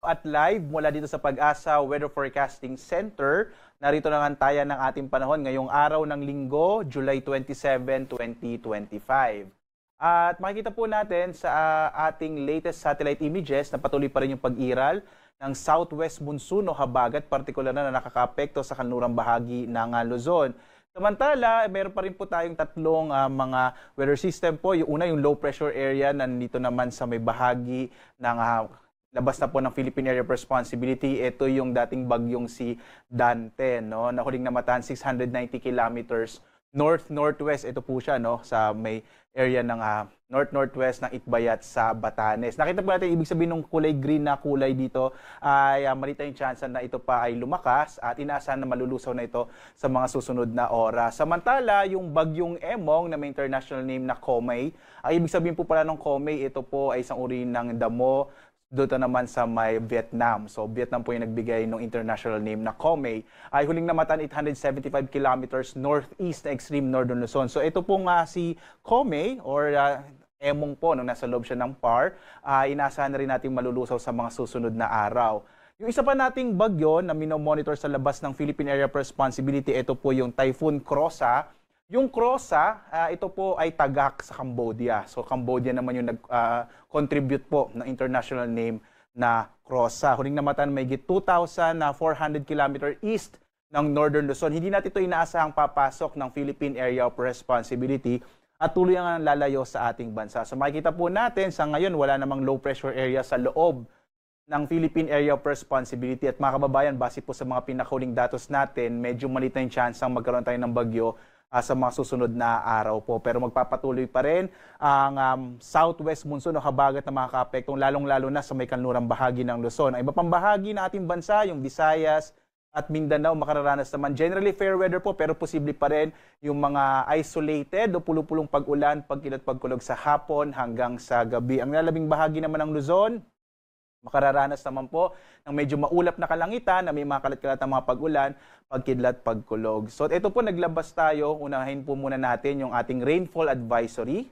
at live mula dito sa Pag-asa Weather Forecasting Center. Narito na nga tayo ng ating panahon ngayong araw ng Linggo, July 27, 2025. At makikita po natin sa ating latest satellite images na patuloy pa rin yung pag-iral ng southwest monsoon o habagat, partikular na nakakaapekto sa kanlurang bahagi ng Luzon. Samantala, meron pa rin po tayong tatlong mga weather system po. Yung una, yung low pressure area, nandito naman sa may bahagi ng labas na po ng Philippine Area of Responsibility. Ito yung dating bagyong si Dante, no? Na huling namatahan 690 kilometers north-northwest. Ito po siya, no? Sa may area ng north-northwest ng Itbayat sa Batanes. Nakita po natin, ibig sabihin ng kulay green na kulay dito ay malita yung chance na ito pa ay lumakas at inaasahan na malulusaw na ito sa mga susunod na oras. Samantala, yung bagyong Emong na may international name na Komay, ay ibig sabihin po pala ng Komay, ito po ay isang uri ng damo doon naman sa may Vietnam. So, Vietnam po yung nagbigay ng international name na Komay. Ay huling namatan 875 kilometers northeast na extreme northern Luzon. So, ito po nga si Komay or Emong po, nung nasa loob siya ng PAR, inaasahan na rin natin malulusaw sa mga susunod na araw. Yung isa pa nating bagyo na minomonitor sa labas ng Philippine Area of Responsibility, ito po yung Typhoon Krosa. Yung Krosa, ito po ay tagak sa Cambodia. So Cambodia naman yung nag-contribute po ng international name na Krosa. Huling namatan may 2,400 km east ng Northern Luzon. Hindi natin ito inaasahang papasok ng Philippine Area of Responsibility at tuloy ang lalayo sa ating bansa. So makikita po natin sa ngayon wala namang low pressure area sa loob ng Philippine Area of Responsibility. At mga kababayan, base po sa mga pinakahuling datos natin, medyo maliit na yung chance ang magkaroon tayo ng bagyo sa mga susunod na araw po. Pero magpapatuloy pa rin ang southwest monsoon o habagat na makakaapektong lalong-lalo na sa may kanlurang bahagi ng Luzon. Ang iba pang bahagi ng ating bansa, yung Visayas at Mindanao, makararanas naman generally fair weather po, pero posible pa rin yung mga isolated o pulupulong pag-ulan, pagkilat, pagkulog sa hapon hanggang sa gabi. Ang lalabing bahagi naman ng Luzon, makararanas naman po ng medyo maulap na kalangitan na may mga kalat-kalat na mga pag-ulan, pagkidlat, pagkulog. So ito po naglabas tayo, unahin po muna natin yung ating rainfall advisory.